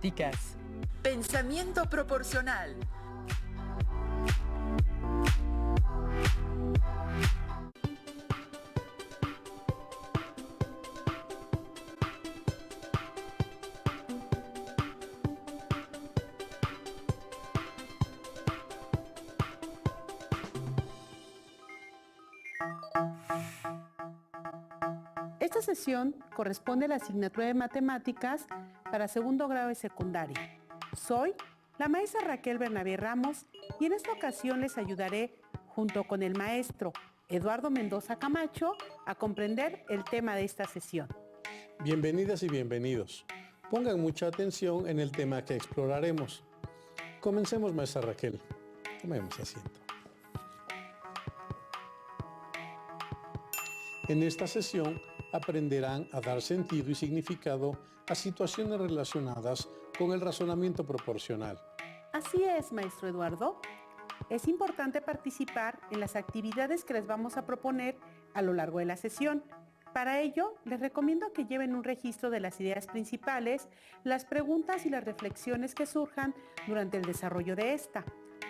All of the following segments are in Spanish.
Ticas. Pensamiento proporcional. Esta sesión corresponde a la asignatura de Matemáticas para segundo grado de secundaria. Soy la maestra Raquel Bernabé Ramos y en esta ocasión les ayudaré, junto con el maestro Eduardo Mendoza Camacho, a comprender el tema de esta sesión. Bienvenidas y bienvenidos. Pongan mucha atención en el tema que exploraremos. Comencemos, maestra Raquel. Tomemos asiento. En esta sesión aprenderán a dar sentido y significado a situaciones relacionadas con el razonamiento proporcional. Así es, maestro Eduardo. Es importante participar en las actividades que les vamos a proponer a lo largo de la sesión. Para ello, les recomiendo que lleven un registro de las ideas principales, las preguntas y las reflexiones que surjan durante el desarrollo de esta.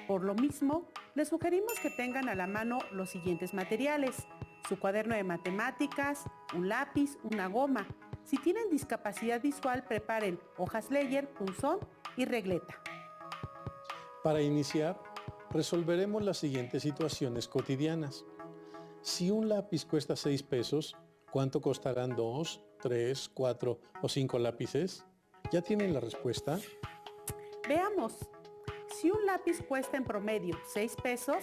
Por lo mismo, les sugerimos que tengan a la mano los siguientes materiales: su cuaderno de matemáticas, un lápiz, una goma. Si tienen discapacidad visual, preparen hojas Leyer, punzón y regleta. Para iniciar, resolveremos las siguientes situaciones cotidianas. Si un lápiz cuesta 6 pesos, ¿cuánto costarán 2, 3, 4 o 5 lápices? ¿Ya tienen la respuesta? Veamos. Si un lápiz cuesta en promedio 6 pesos,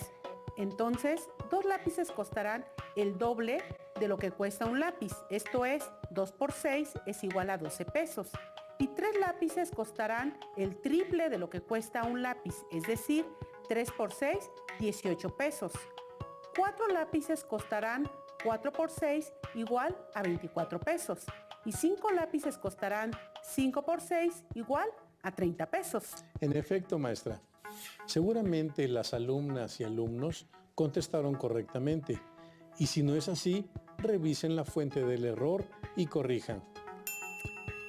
entonces 2 lápices costarán el doble de lo que cuesta un lápiz. Esto es, 2 por 6 es igual a 12 pesos. Y 3 lápices costarán el triple de lo que cuesta un lápiz, es decir, 3 por 6, 18 pesos. 4 lápices costarán 4 por 6 igual a 24 pesos. Y 5 lápices costarán 5 por 6 igual a 30 pesos. En efecto, maestra. Seguramente las alumnas y alumnos contestaron correctamente. Y si no es así, revisen la fuente del error y corrijan.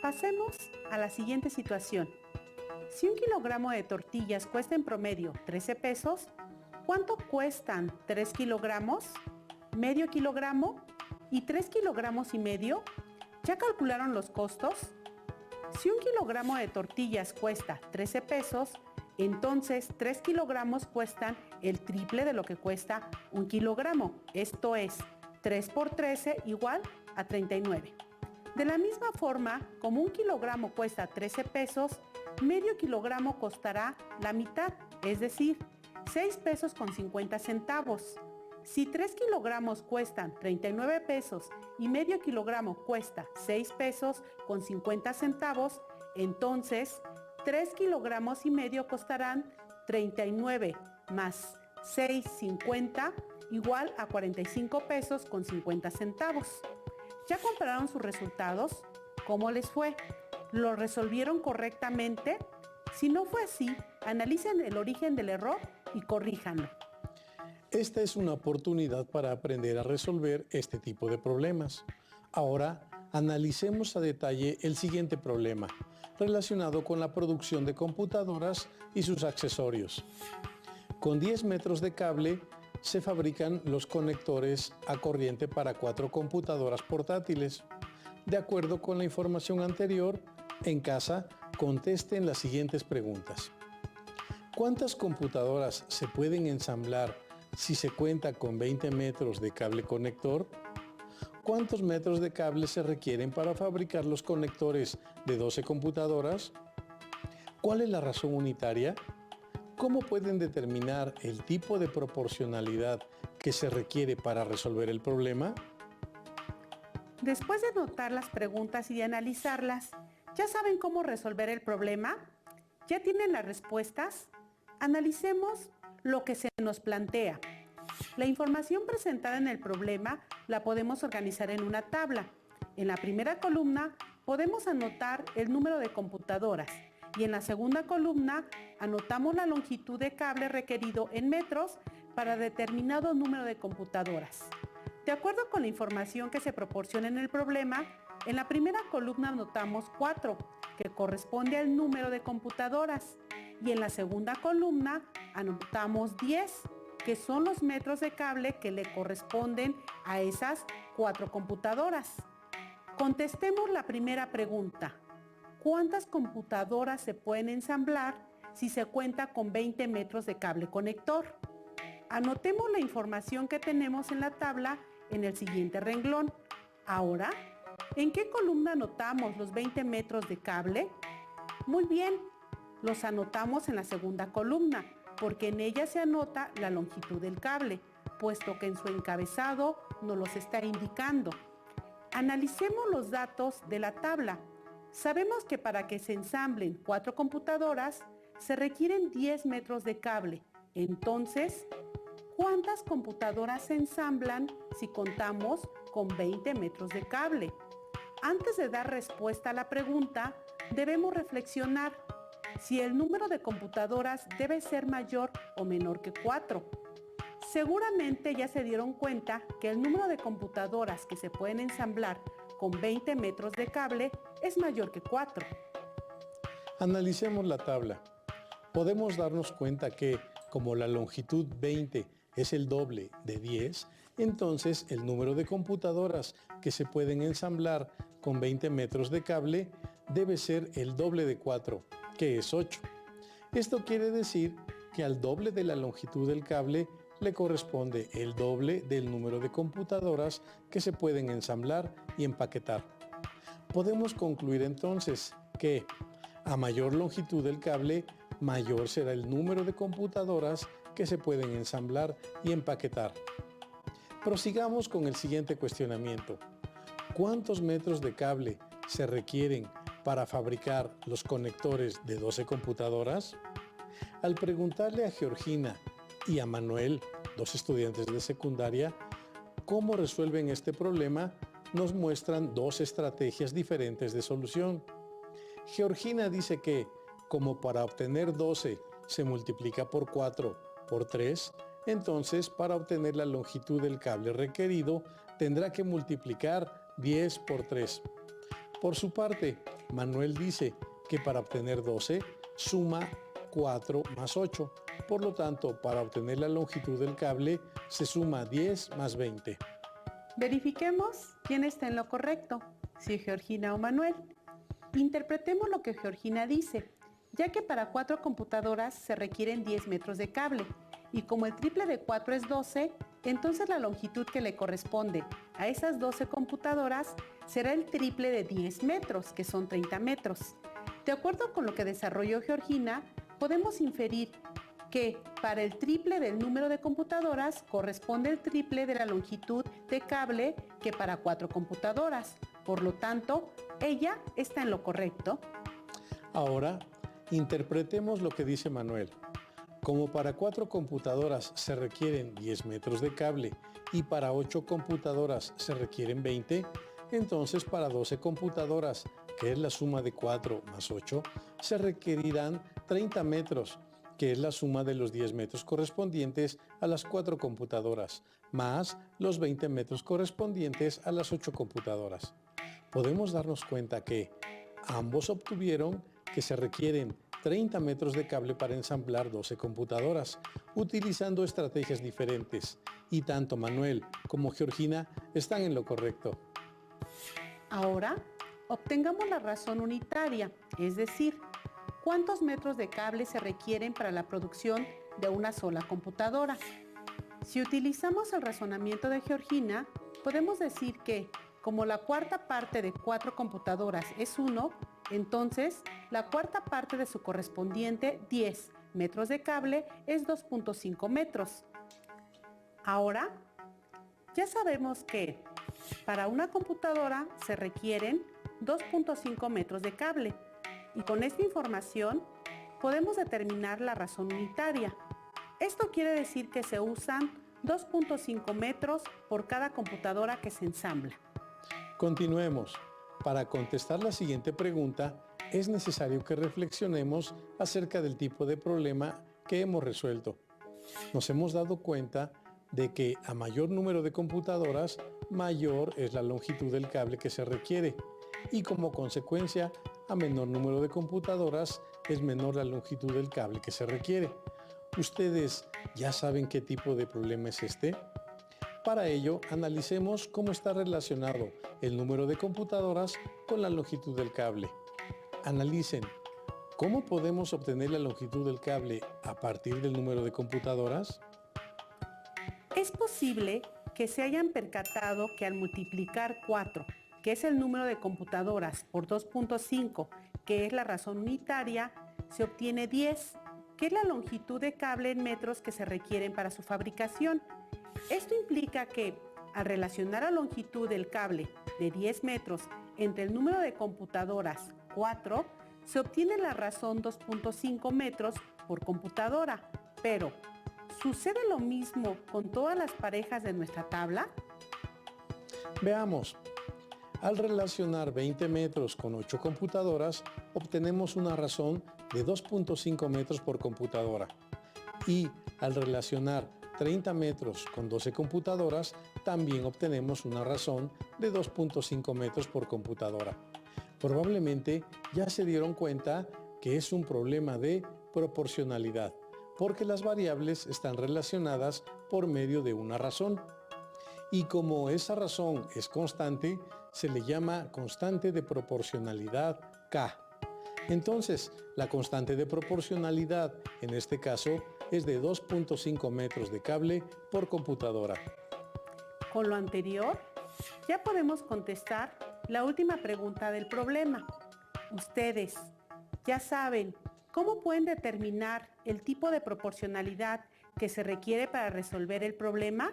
Pasemos a la siguiente situación. Si un kilogramo de tortillas cuesta en promedio 13 pesos, ¿cuánto cuestan 3 kilogramos, medio kilogramo y 3 kilogramos y medio? ¿Ya calcularon los costos? Si un kilogramo de tortillas cuesta 13 pesos, entonces 3 kilogramos cuestan el triple de lo que cuesta un kilogramo. Esto es, 3 por 13 igual a 39. De la misma forma, como un kilogramo cuesta 13 pesos, medio kilogramo costará la mitad, es decir, 6 pesos con 50 centavos. Si 3 kilogramos cuestan 39 pesos y medio kilogramo cuesta 6 pesos con 50 centavos, entonces 3 kilogramos y medio costarán 39 más 6,50 igual a 45 pesos con 50 centavos. ¿Ya compararon sus resultados? ¿Cómo les fue? ¿Lo resolvieron correctamente? Si no fue así, analicen el origen del error y corríjanlo. Esta es una oportunidad para aprender a resolver este tipo de problemas. Ahora, analicemos a detalle el siguiente problema, relacionado con la producción de computadoras y sus accesorios. Con 10 metros de cable se fabrican los conectores a corriente para 4 computadoras portátiles. De acuerdo con la información anterior, en casa contesten las siguientes preguntas. ¿Cuántas computadoras se pueden ensamblar si se cuenta con 20 metros de cable conector? ¿Cuántos metros de cable se requieren para fabricar los conectores de 12 computadoras? ¿Cuál es la razón unitaria? ¿Cómo pueden determinar el tipo de proporcionalidad que se requiere para resolver el problema? Después de anotar las preguntas y de analizarlas, ¿ya saben cómo resolver el problema? ¿Ya tienen las respuestas? Analicemos lo que se nos plantea. La información presentada en el problema la podemos organizar en una tabla. En la primera columna podemos anotar el número de computadoras y en la segunda columna anotamos la longitud de cable requerido en metros para determinado número de computadoras. De acuerdo con la información que se proporciona en el problema, en la primera columna anotamos 4 que corresponde al número de computadoras, y en la segunda columna anotamos 10, que son los metros de cable que le corresponden a esas 4 computadoras. Contestemos la primera pregunta. ¿Cuántas computadoras se pueden ensamblar si se cuenta con 20 metros de cable conector? Anotemos la información que tenemos en la tabla en el siguiente renglón. Ahora, ¿en qué columna anotamos los 20 metros de cable? Muy bien, los anotamos en la segunda columna, porque en ella se anota la longitud del cable, puesto que en su encabezado nos los está indicando. Analicemos los datos de la tabla. Sabemos que para que se ensamblen 4 computadoras, se requieren 10 metros de cable. Entonces, ¿cuántas computadoras se ensamblan si contamos con 20 metros de cable? Antes de dar respuesta a la pregunta, debemos reflexionar si el número de computadoras debe ser mayor o menor que 4. Seguramente ya se dieron cuenta que el número de computadoras que se pueden ensamblar con 20 metros de cable es mayor que 4. Analicemos la tabla. Podemos darnos cuenta que, como la longitud 20 es el doble de 10, entonces el número de computadoras que se pueden ensamblar con 20 metros de cable debe ser el doble de 4, que es 8. Esto quiere decir que al doble de la longitud del cable le corresponde el doble del número de computadoras que se pueden ensamblar y empaquetar. Podemos concluir entonces que a mayor longitud del cable, mayor será el número de computadoras que se pueden ensamblar y empaquetar. Prosigamos con el siguiente cuestionamiento. ¿Cuántos metros de cable se requieren para fabricar los conectores de 12 computadoras? Al preguntarle a Georgina y a Manuel, dos estudiantes de secundaria, cómo resuelven este problema, nos muestran dos estrategias diferentes de solución. Georgina dice que, como para obtener 12 se multiplica por 4 por 3, entonces para obtener la longitud del cable requerido tendrá que multiplicar 10 por 3. Por su parte, Manuel dice que para obtener 12 suma 4 más 8. Por lo tanto, para obtener la longitud del cable se suma 10 más 20. Verifiquemos quién está en lo correcto, si Georgina o Manuel. Interpretemos lo que Georgina dice, ya que para 4 computadoras se requieren 10 metros de cable, y como el triple de 4 es 12, entonces la longitud que le corresponde a esas 12 computadoras será el triple de 10 metros, que son 30 metros. De acuerdo con lo que desarrolló Georgina, podemos inferir que para el triple del número de computadoras corresponde el triple de la longitud de cable que para 4 computadoras. Por lo tanto, ella está en lo correcto. Ahora, interpretemos lo que dice Manuel. Como para 4 computadoras se requieren 10 metros de cable y para 8 computadoras se requieren 20, entonces para 12 computadoras, que es la suma de 4 más 8, se requerirán 30 metros, que es la suma de los 10 metros correspondientes a las 4 computadoras, más los 20 metros correspondientes a las 8 computadoras. Podemos darnos cuenta que ambos obtuvieron que se requieren 30 metros de cable para ensamblar 12 computadoras, utilizando estrategias diferentes, y tanto Manuel como Georgina están en lo correcto. Ahora, obtengamos la razón unitaria, es decir, ¿cuántos metros de cable se requieren para la producción de una sola computadora? Si utilizamos el razonamiento de Georgina, podemos decir que, como la cuarta parte de 4 computadoras es 1, entonces la cuarta parte de su correspondiente 10 metros de cable es 2.5 metros. Ahora, ya sabemos que para una computadora se requieren 2.5 metros de cable, y con esta información podemos determinar la razón unitaria. Esto quiere decir que se usan 2.5 metros por cada computadora que se ensambla. Continuemos. Para contestar la siguiente pregunta, es necesario que reflexionemos acerca del tipo de problema que hemos resuelto. Nos hemos dado cuenta de que a mayor número de computadoras, mayor es la longitud del cable que se requiere. y como consecuencia, a menor número de computadoras es menor la longitud del cable que se requiere. ¿Ustedes ya saben qué tipo de problema es este? Para ello, analicemos cómo está relacionado el número de computadoras con la longitud del cable. Analicen, ¿cómo podemos obtener la longitud del cable a partir del número de computadoras? Es posible que se hayan percatado que al multiplicar 4, que es el número de computadoras, por 2.5, que es la razón unitaria, se obtiene 10, que es la longitud de cable en metros que se requieren para su fabricación. Esto implica que, al relacionar la longitud del cable de 10 metros entre el número de computadoras 4, se obtiene la razón 2.5 metros por computadora. Pero, ¿sucede lo mismo con todas las parejas de nuestra tabla? Veamos. Al relacionar 20 metros con 8 computadoras, obtenemos una razón de 2.5 metros por computadora. Y al relacionar 30 metros con 12 computadoras, también obtenemos una razón de 2.5 metros por computadora. Probablemente ya se dieron cuenta que es un problema de proporcionalidad, porque las variables están relacionadas por medio de una razón. Y como esa razón es constante, se le llama constante de proporcionalidad K. Entonces, la constante de proporcionalidad, en este caso, es de 2.5 metros de cable por computadora. Con lo anterior, ya podemos contestar la última pregunta del problema. Ustedes ya saben cómo pueden determinar el tipo de proporcionalidad que se requiere para resolver el problema.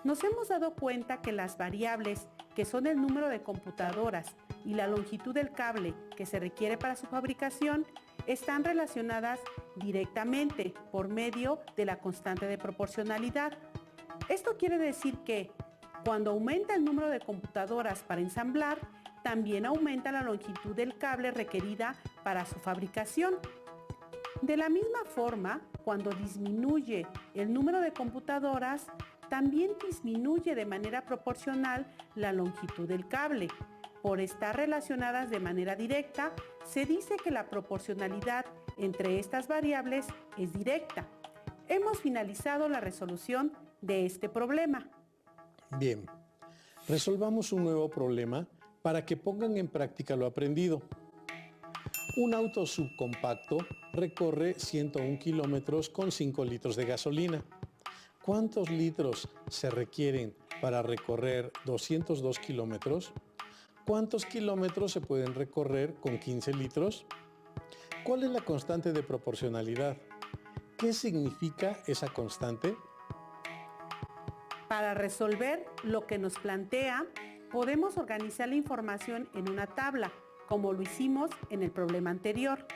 Nos hemos dado cuenta que las variables, que son el número de computadoras y la longitud del cable que se requiere para su fabricación, están relacionadas directamente por medio de la constante de proporcionalidad. Esto quiere decir que cuando aumenta el número de computadoras para ensamblar, también aumenta la longitud del cable requerida para su fabricación. De la misma forma, cuando disminuye el número de computadoras, también disminuye de manera proporcional la longitud del cable. Por estar relacionadas de manera directa, se dice que la proporcionalidad entre estas variables es directa. Hemos finalizado la resolución de este problema. Bien, resolvamos un nuevo problema para que pongan en práctica lo aprendido. Un auto subcompacto recorre 101 kilómetros con 5 litros de gasolina. ¿Cuántos litros se requieren para recorrer 202 kilómetros? ¿Cuántos kilómetros se pueden recorrer con 15 litros? ¿Cuál es la constante de proporcionalidad? ¿Qué significa esa constante? Para resolver lo que nos plantea, podemos organizar la información en una tabla, como lo hicimos en el problema anterior.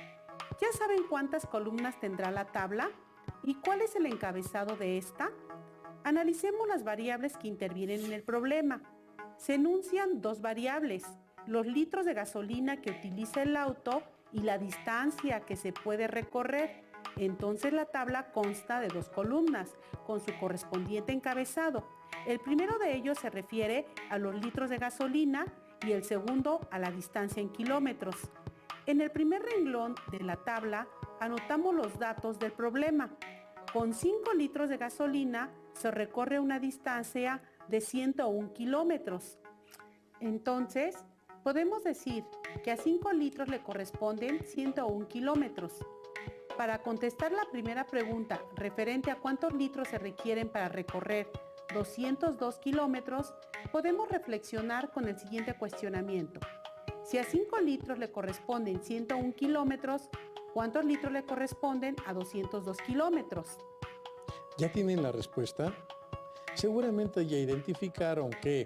¿Ya saben cuántas columnas tendrá la tabla? ¿Y cuál es el encabezado de esta? Analicemos las variables que intervienen en el problema. Se enuncian dos variables, los litros de gasolina que utiliza el auto y la distancia que se puede recorrer. Entonces la tabla consta de dos columnas, con su correspondiente encabezado. El primero de ellos se refiere a los litros de gasolina y el segundo a la distancia en kilómetros. En el primer renglón de la tabla anotamos los datos del problema. Con 5 litros de gasolina se recorre una distancia de 101 kilómetros. Entonces, podemos decir que a 5 litros le corresponden 101 kilómetros. Para contestar la primera pregunta referente a cuántos litros se requieren para recorrer 202 kilómetros, podemos reflexionar con el siguiente cuestionamiento. Si a 5 litros le corresponden 101 kilómetros, ¿cuántos litros le corresponden a 202 kilómetros? ¿Ya tienen la respuesta? Seguramente ya identificaron que,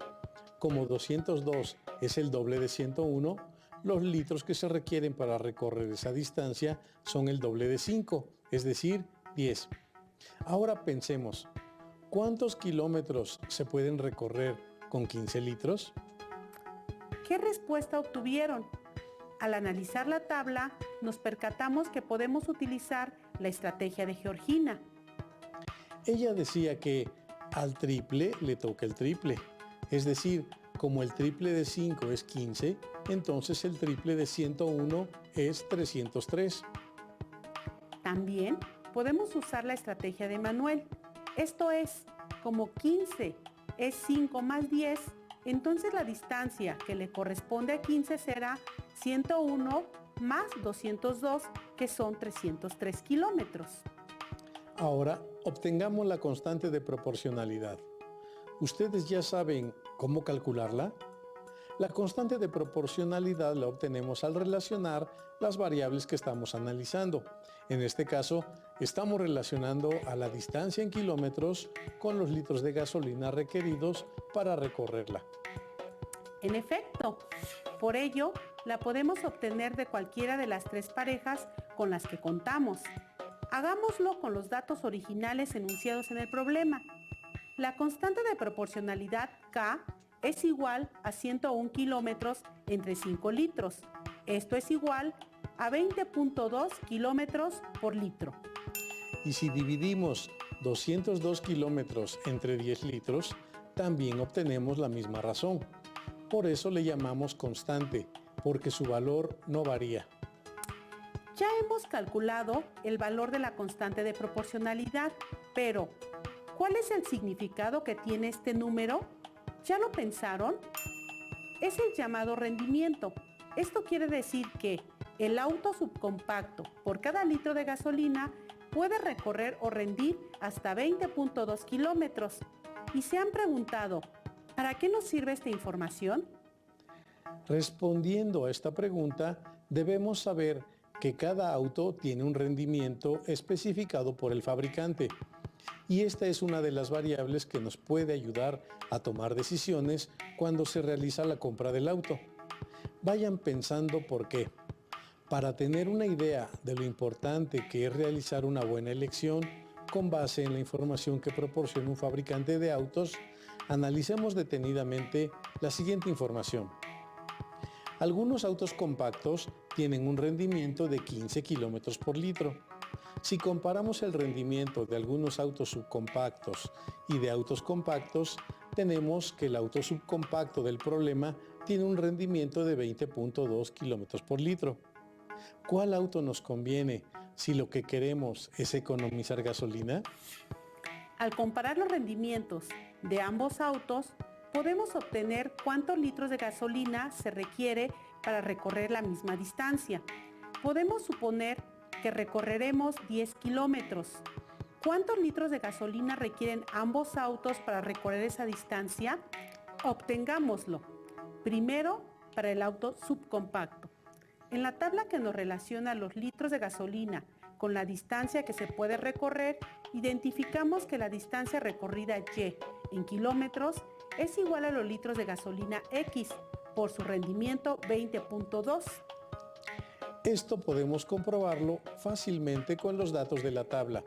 como 202 es el doble de 101, los litros que se requieren para recorrer esa distancia son el doble de 5, es decir, 10. Ahora pensemos, ¿cuántos kilómetros se pueden recorrer con 15 litros? ¿Qué respuesta obtuvieron? Al analizar la tabla, nos percatamos que podemos utilizar la estrategia de Georgina. Ella decía que al triple le toca el triple, es decir, Como el triple de 5 es 15, entonces el triple de 101 es 303. También podemos usar la estrategia de Manuel. Esto es, como 15 es 5 más 10, entonces la distancia que le corresponde a 15 será 101 más 202, que son 303 kilómetros. Ahora, obtengamos la constante de proporcionalidad. ¿Ustedes ya saben cómo calcularla? La constante de proporcionalidad la obtenemos al relacionar las variables que estamos analizando. En este caso, estamos relacionando a la distancia en kilómetros con los litros de gasolina requeridos para recorrerla. En efecto, por ello, la podemos obtener de cualquiera de las tres parejas con las que contamos. Hagámoslo con los datos originales enunciados en el problema. La constante de proporcionalidad K es igual a 101 kilómetros entre 5 litros. Esto es igual a 20.2 kilómetros por litro. Y si dividimos 202 kilómetros entre 10 litros, también obtenemos la misma razón. Por eso le llamamos constante, porque su valor no varía. Ya hemos calculado el valor de la constante de proporcionalidad, pero ¿cuál es el significado que tiene este número? ¿Ya lo pensaron? Es el llamado rendimiento. Esto quiere decir que el auto subcompacto por cada litro de gasolina puede recorrer o rendir hasta 20.2 kilómetros. ¿Y se han preguntado, ¿para qué nos sirve esta información? Respondiendo a esta pregunta, debemos saber que cada auto tiene un rendimiento especificado por el fabricante. Y esta es una de las variables que nos puede ayudar a tomar decisiones cuando se realiza la compra del auto. Vayan pensando por qué. Para tener una idea de lo importante que es realizar una buena elección con base en la información que proporciona un fabricante de autos, analicemos detenidamente la siguiente información. Algunos autos compactos tienen un rendimiento de 15 kilómetros por litro. Si comparamos el rendimiento de algunos autos subcompactos y de autos compactos, tenemos que el auto subcompacto del problema tiene un rendimiento de 20.2 kilómetros por litro. ¿Cuál auto nos conviene si lo que queremos es economizar gasolina? Al comparar los rendimientos de ambos autos, podemos obtener cuántos litros de gasolina se requiere para recorrer la misma distancia. Podemos suponer que recorreremos 10 kilómetros. ¿Cuántos litros de gasolina requieren ambos autos para recorrer esa distancia? Obtengámoslo. Primero, para el auto subcompacto. En la tabla que nos relaciona los litros de gasolina con la distancia que se puede recorrer, identificamos que la distancia recorrida Y en kilómetros es igual a los litros de gasolina X por su rendimiento 20.2. Esto podemos comprobarlo fácilmente con los datos de la tabla.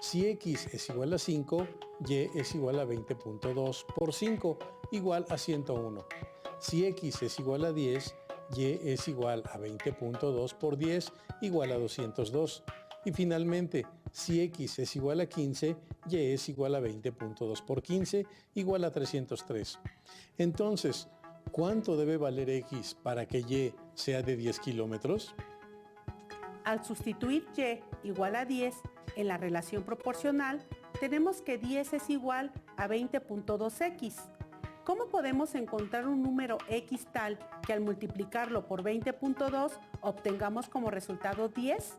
Si X es igual a 5, Y es igual a 20.2 por 5, igual a 101. Si X es igual a 10, Y es igual a 20.2 por 10, igual a 202. Y finalmente, si X es igual a 15, Y es igual a 20.2 por 15, igual a 303. Entonces, ¿cuánto debe valer X para que Y sea de 10 kilómetros? Al sustituir Y igual a 10 en la relación proporcional, tenemos que 10 es igual a 20.2x. ¿Cómo podemos encontrar un número X tal que al multiplicarlo por 20.2 obtengamos como resultado 10?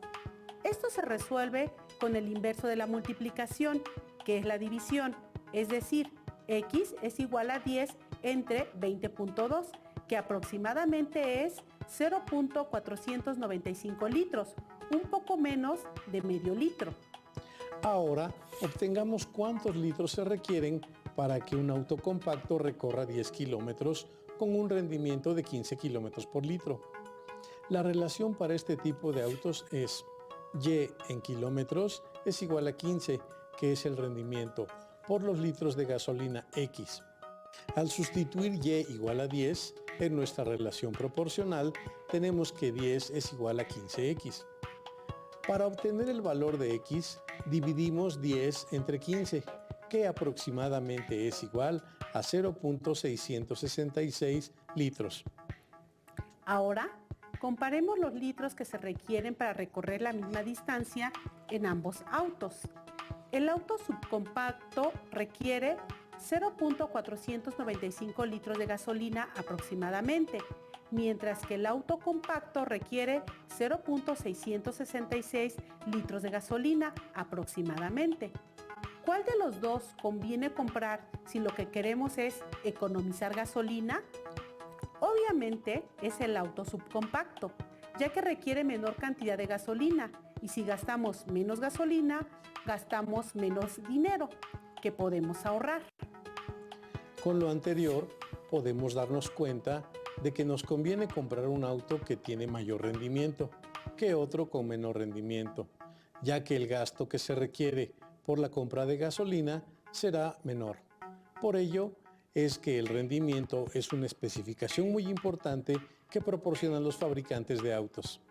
Esto se resuelve con el inverso de la multiplicación, que es la división, es decir, X es igual a 10 entre 20.2, que aproximadamente es 0.495 litros, un poco menos de medio litro. Ahora, obtengamos cuántos litros se requieren para que un auto compacto recorra 10 kilómetros con un rendimiento de 15 kilómetros por litro. La relación para este tipo de autos es Y en kilómetros es igual a 15, que es el rendimiento, por los litros de gasolina X. Al sustituir Y igual a 10, en nuestra relación proporcional tenemos que 10 es igual a 15x. Para obtener el valor de X, dividimos 10 entre 15, que aproximadamente es igual a 0.666 litros. Ahora, comparemos los litros que se requieren para recorrer la misma distancia en ambos autos. El auto subcompacto requiere 0.495 litros de gasolina aproximadamente, mientras que el auto compacto requiere 0.666 litros de gasolina aproximadamente. ¿Cuál de los dos conviene comprar si lo que queremos es economizar gasolina? Obviamente es el auto subcompacto, ya que requiere menor cantidad de gasolina y si gastamos menos gasolina, gastamos menos dinero que podemos ahorrar. Con lo anterior, podemos darnos cuenta de que nos conviene comprar un auto que tiene mayor rendimiento que otro con menor rendimiento, ya que el gasto que se requiere por la compra de gasolina será menor. Por ello, es que el rendimiento es una especificación muy importante que proporcionan los fabricantes de autos.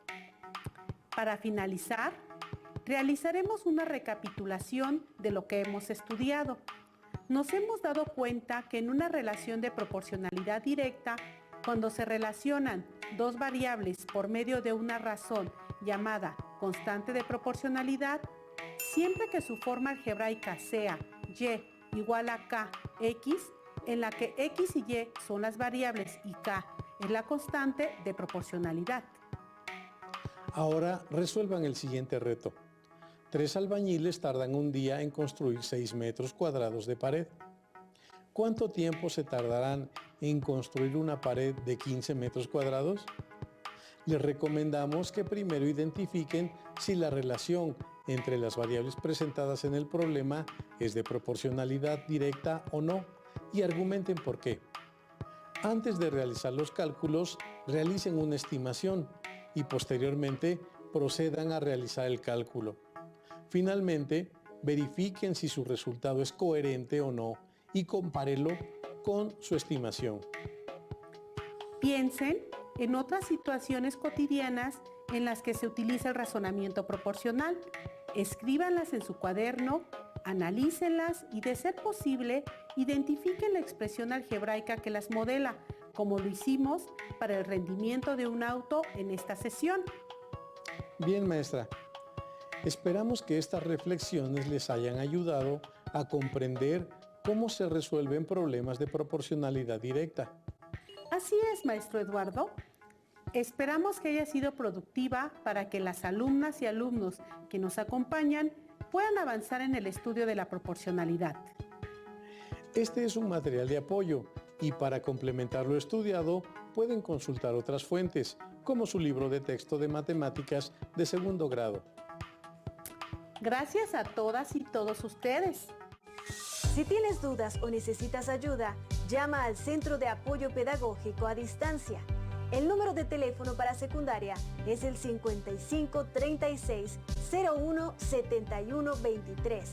Para finalizar, realizaremos una recapitulación de lo que hemos estudiado. Nos hemos dado cuenta que en una relación de proporcionalidad directa, cuando se relacionan dos variables por medio de una razón llamada constante de proporcionalidad, siempre que su forma algebraica sea y igual a kx, en la que x y y son las variables y k es la constante de proporcionalidad. Ahora resuelvan el siguiente reto. 3 albañiles tardan un día en construir 6 metros cuadrados de pared. ¿Cuánto tiempo se tardarán en construir una pared de 15 metros cuadrados? Les recomendamos que primero identifiquen si la relación entre las variables presentadas en el problema es de proporcionalidad directa o no y argumenten por qué. Antes de realizar los cálculos, realicen una estimación y posteriormente procedan a realizar el cálculo. Finalmente, verifiquen si su resultado es coherente o no y compárelo con su estimación. Piensen en otras situaciones cotidianas en las que se utiliza el razonamiento proporcional. Escríbanlas en su cuaderno, analícenlas y, de ser posible, identifiquen la expresión algebraica que las modela, como lo hicimos para el rendimiento de un auto en esta sesión. Bien, maestra. Esperamos que estas reflexiones les hayan ayudado a comprender cómo se resuelven problemas de proporcionalidad directa. Así es, maestro Eduardo. Esperamos que haya sido productiva para que las alumnas y alumnos que nos acompañan puedan avanzar en el estudio de la proporcionalidad. Este es un material de apoyo y para complementar lo estudiado pueden consultar otras fuentes, como su libro de texto de matemáticas de segundo grado. Gracias a todas y todos ustedes. Si tienes dudas o necesitas ayuda, llama al Centro de Apoyo Pedagógico a Distancia. El número de teléfono para secundaria es el 55 36 01 71 23.